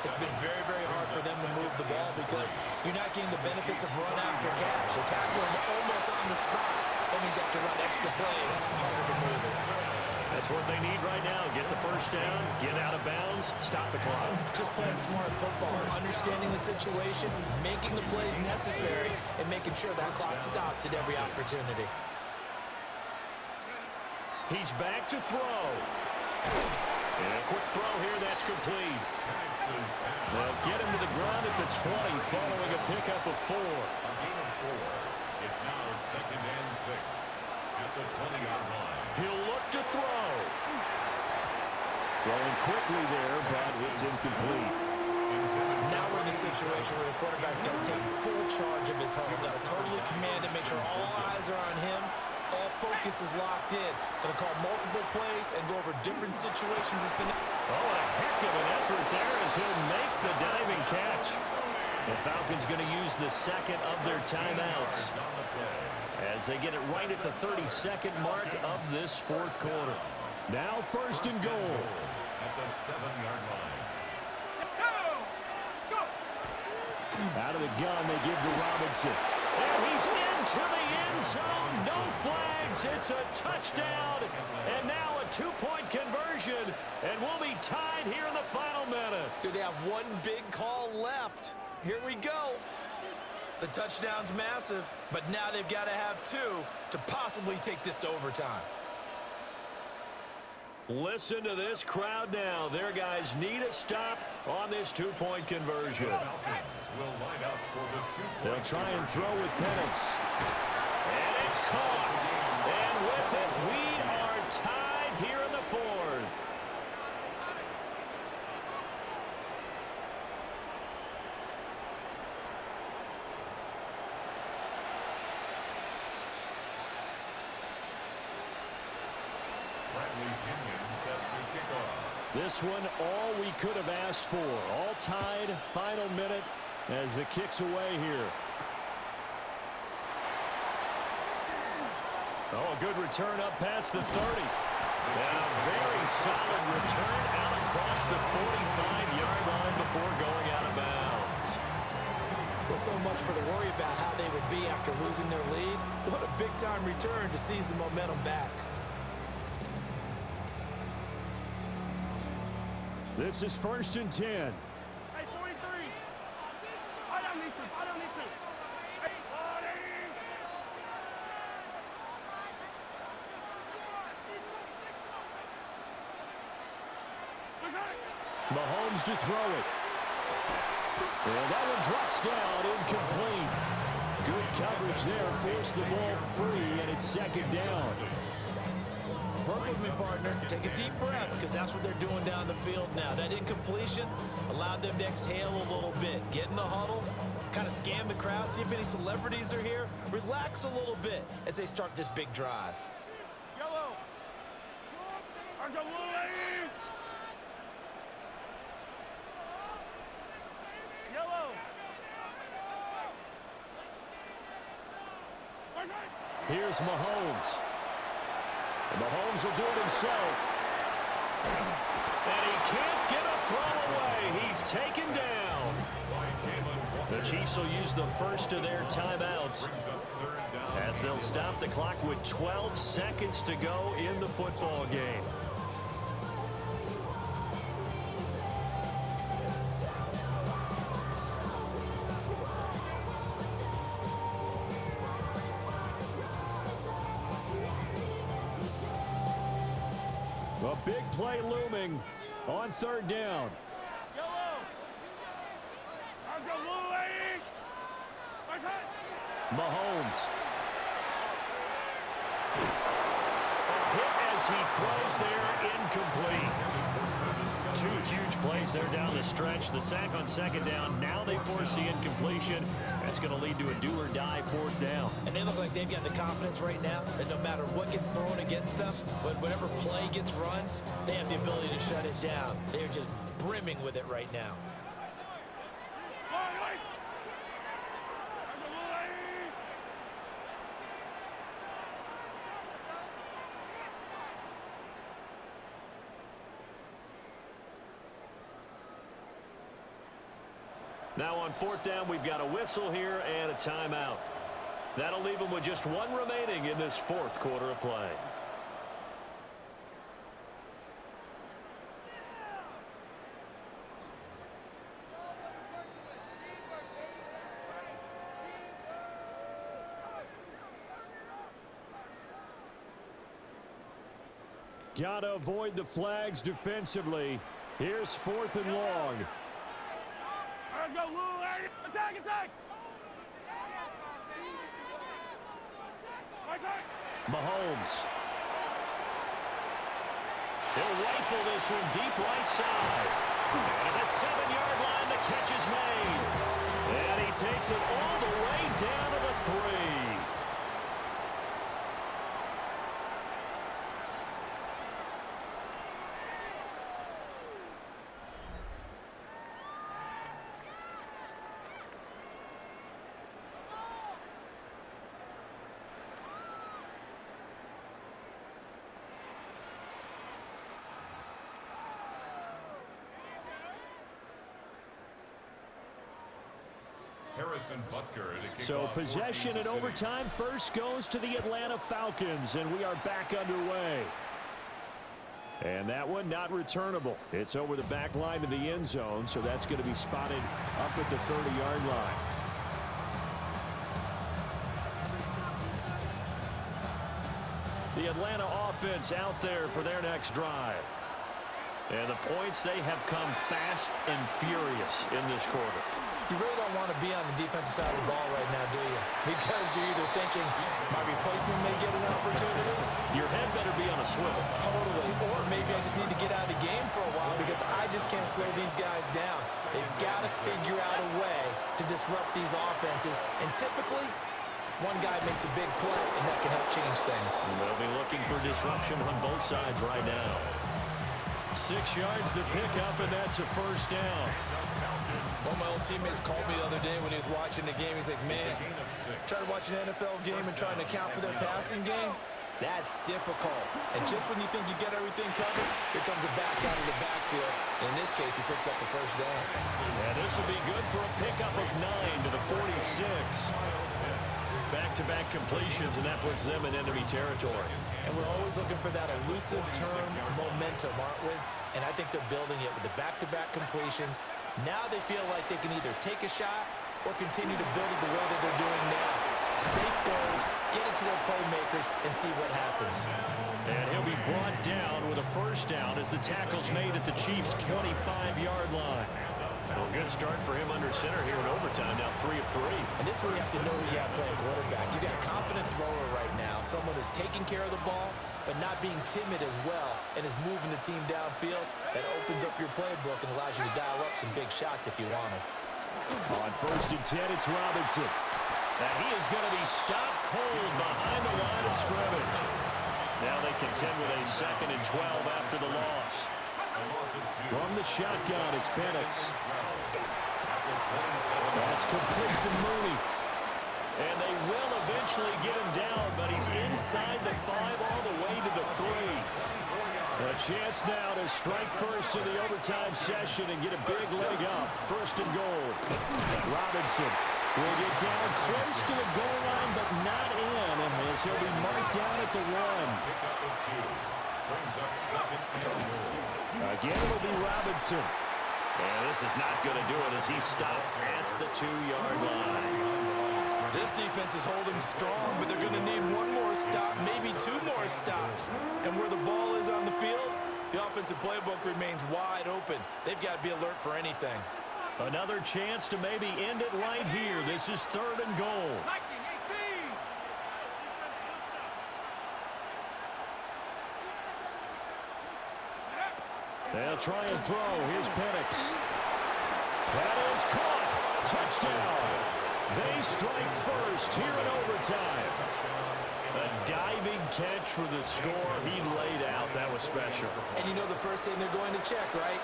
It's been very, very hard for them to move the ball because you're not getting the benefits of run after catch. They tackle them almost on the spot. That means they have to run extra plays, harder to move it. That's what they need right now. Get the first down, get out of bounds, stop the clock. Just playing smart football, understanding the situation, making the plays necessary, and making sure that clock stops at every opportunity. He's back to throw. And a quick throw here, that's complete. They'll get him to the ground at the 20 following a pickup of 4. A gain of 4. It's now 2nd and 6 at the 20-yard line. He'll look to throw. Throwing quickly there, but it's incomplete. Now we're in the situation where the quarterback's got to take full charge of his huddle. Got to totally command it, make sure all eyes are on him. All focus is locked in. Going to call multiple plays and go over different situations. It's a heck of an effort there as he'll make the diving catch. The Falcons going to use the second of their timeouts as they get it right at the 32nd mark of this fourth quarter. Now 1st and goal. At the 7-yard line. Out of the gun, they give to Robinson. And he's into the end zone. No flags. It's a touchdown. And now a 2-point conversion. And we'll be tied here in the final minute. Do they have one big call left? Here we go. The touchdown's massive, but now they've got to have 2 to possibly take this to overtime. Listen to this crowd now. Their guys need a stop on this 2-point conversion. Falcons will line up for the 2-point. They'll try and throw with Penix. And it's caught. And with it, we are tied here in the 4th. Bradley Pinion set to kick off. This one, all we could have asked for. All tied, final minute as it kicks away here. Oh, a good return up past the 30. And a very solid return out across the 45-yard line before going out of bounds. Well, so much for the worry about how they would be after losing their lead. What a big-time return to seize the momentum back. This is 1st and 10. Hey, 43. I don't need to. Hey, Mahomes to throw it. And that one drops down, incomplete. Good coverage there, forced the ball free, and it's 2nd down. Work with me, partner. Take a deep breath, because that's what they're doing down the field now. That incompletion allowed them to exhale a little bit. Get in the huddle, kind of scan the crowd, see if any celebrities are here. Relax a little bit as they start this big drive. Yellow. Yellow. Here's Mahomes. And Mahomes will do it himself. And he can't get a throw away. He's taken down. The Chiefs will use the first of their timeouts as they'll stop the clock with 12 seconds to go in the football game. A big play looming on 3rd down. Mahomes. A hit as he throws there, incomplete. 2 huge plays there down the stretch. The sack on 2nd down. Now they force the incompletion. That's going to lead to a do-or-die 4th down. And they look like they've got the confidence right now that no matter what gets thrown against them, but whatever play gets run, they have the ability to shut it down. They're just brimming with it right now. Now on fourth down, we've got a whistle here and a timeout. That'll leave them with just one remaining in this fourth quarter of play. Got to avoid the flags defensively. Here's 4th and long. Let's go, Lou. Attack, attack. Right side. Mahomes. He'll rifle this one deep right side. And at the 7-yard line, the catch is made. And he takes it all the way down to the 3. Harrison Butker to kick So off possession 14 in to overtime. First goes to the Atlanta Falcons, and we are back underway. And that one not returnable. It's over the back line to the end zone, so that's going to be spotted up at the 30-yard line. The Atlanta offense out there for their next drive. And the points, they have come fast and furious in this quarter. You really don't want to be on the defensive side of the ball right now, do you? Because you're either thinking, my replacement may get an opportunity. Your head better be on a swivel. Totally. Or maybe I just need to get out of the game for a while because I just can't slow these guys down. They've got to figure out a way to disrupt these offenses. And typically, one guy makes a big play, and that can help change things. They'll be looking for disruption on both sides right now. 6 yards to pick up, and that's a first down. One of my old teammates called me the other day when he was watching the game. He's like, man, trying to watch an NFL game and trying to account for their passing game, that's difficult. And just when you think you get everything covered, here comes a back out of the backfield. And in this case, he picks up the first down. And this will be good for a pickup of 9 to the 46. Back-to-back completions, and that puts them in enemy territory. And we're always looking for that elusive term, momentum, aren't we? And I think they're building it with the back-to-back completions. Now they feel like they can either take a shot or continue to build it the way that they're doing now. Safe throws, get it to their playmakers, and see what happens. And he'll be brought down with a first down as the tackle's made at the Chiefs' 25-yard line. Well, good start for him under center here in overtime. Now 3 of 3. And this is where you have to know who you have playing quarterback. You've got a confident thrower right now, someone who's taking care of the ball, but not being timid as well, and is moving the team downfield. That opens up your playbook and allows you to dial up some big shots if you want them. On 1st and 10, it's Robinson. And he is going to be stopped cold behind the line of scrimmage. Now they contend with a 2nd and 12 after the loss. From the shotgun, it's Penix. That's complete to Mooney. And they will eventually get him down, but he's inside the 5 all the way to the 3. A chance now to strike first in the overtime session and get a big leg up. 1st and goal. Robinson will get down close to the goal line, but not in, and he'll be marked down at the 1. Again, it'll be Robinson. And this is not going to do it as he's stopped at the 2-yard line. This defense is holding strong, but they're going to need one more stop, maybe 2 more stops. And where the ball is on the field, the offensive playbook remains wide open. They've got to be alert for anything. Another chance to maybe end it right here. This is 3rd and goal. 19, 18. They'll try and throw. Here's Penix. That is caught. Touchdown. They strike first here in overtime. A diving catch for the score. He laid out. That was special. And you know the first thing they're going to check, right?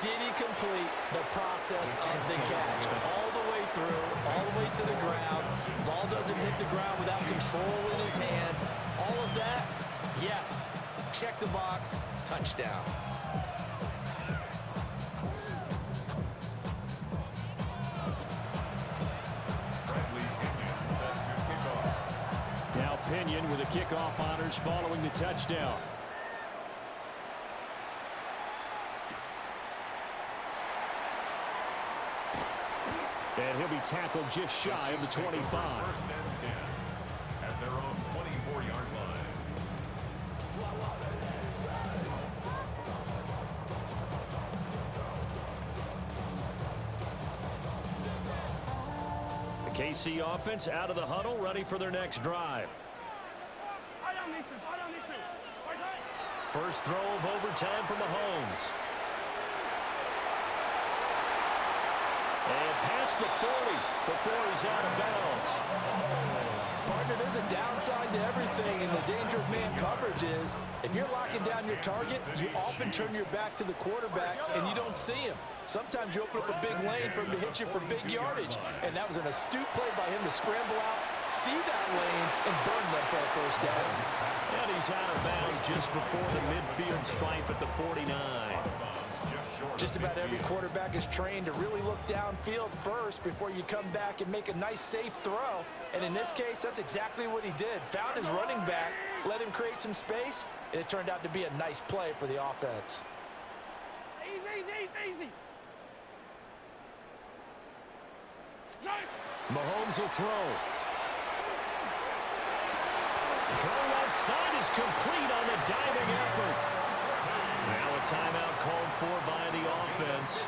Did he complete the process of the catch? All the way through, all the way to the ground. Ball doesn't hit the ground without control in his hands. All of that, yes. Check the box, touchdown. Pinion with the kickoff honors following the touchdown. And he'll be tackled just shy of the 25. First and 10 at their own 24-yard line. The KC offense out of the huddle, ready for their next drive. First throw of overtime for Mahomes. And past the 40 before he's out of bounds. Partner, there's a downside to everything, and the danger of man coverage is if you're locking down your target, you often turn your back to the quarterback and you don't see him. Sometimes you open up a big lane for him to hit you for big yardage, and that was an astute play by him to scramble out, see that lane, and burn them for a first down. And he's out of bounds just before the midfield stripe at the 49. Just about every quarterback is trained to really look downfield first before you come back and make a nice, safe throw. And in this case, that's exactly what he did. Found his running back, let him create some space, and it turned out to be a nice play for the offense. Easy. Mahomes will throw. Throw left side is complete on the diving effort. Now a timeout called for by the offense.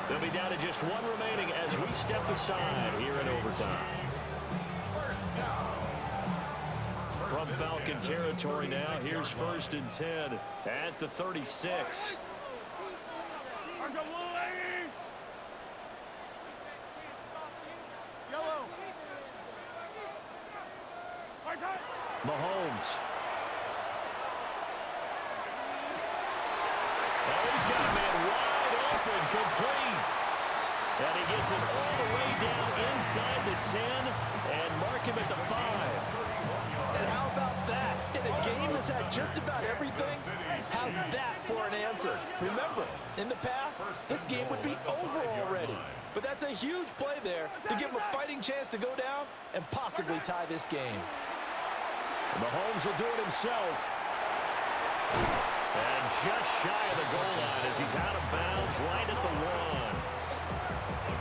They'll be down to just one remaining as we step aside here in overtime. From Falcon territory now, here's 1st and 10 at the 36. Mahomes. Oh, he's got a man wide open, complete. And he gets it all the way down inside the 10 and mark him at the 5. And how about that? In a game that's had just about everything, how's that for an answer? Remember, in the past, this game would be over already. But that's a huge play there to give him a fighting chance to go down and possibly tie this game. Mahomes will do it himself. And just shy of the goal line as he's out of bounds right at the 1.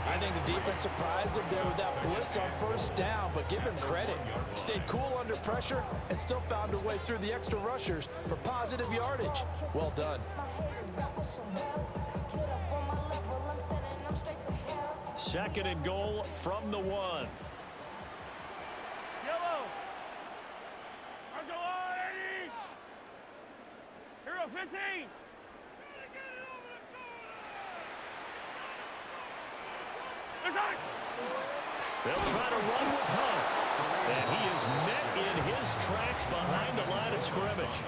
I think the defense surprised him there with that blitz on first down, but give him credit. Stayed cool under pressure and still found a way through the extra rushers for positive yardage. Well done. Second and goal from the 1. Hero 15. They'll try to run with Hunt. And he is met in his tracks behind the line of scrimmage.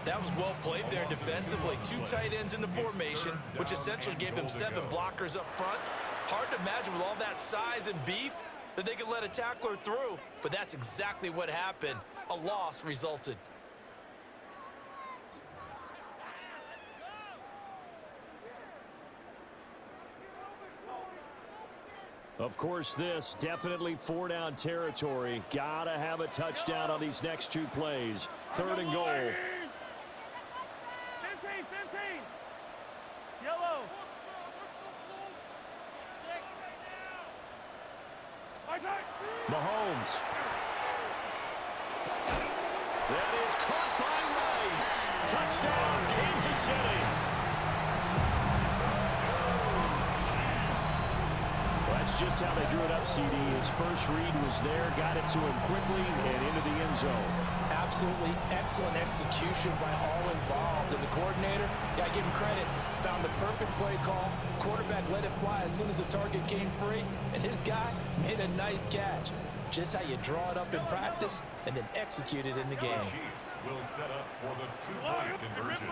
That was well played there defensively. 2 tight ends in the formation, which essentially gave them 7 blockers up front. Hard to imagine with all that size and beef that they could let a tackler through, but that's exactly what happened. A loss resulted. Of course, this definitely 4-down territory. Gotta have a touchdown on these next 2 plays. 3rd and goal. 15. Yellow. 6. Mahomes. That is caught by Rice. Touchdown, Kansas City. That's just how they drew it up, CD. His first read was there, got it to him quickly and into the end zone. Absolutely excellent execution by all involved. And the coordinator, got to give him credit, found the perfect play call. Quarterback let it fly as soon as the target came free. And his guy made a nice catch. Just how you draw it up in practice and then execute it in the game. Chiefs will set up for the 2-point conversion.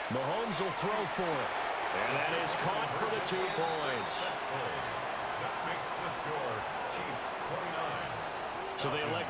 Mahomes will throw for it. And that is caught for the 2 points. That makes the score Chiefs 29. So they elect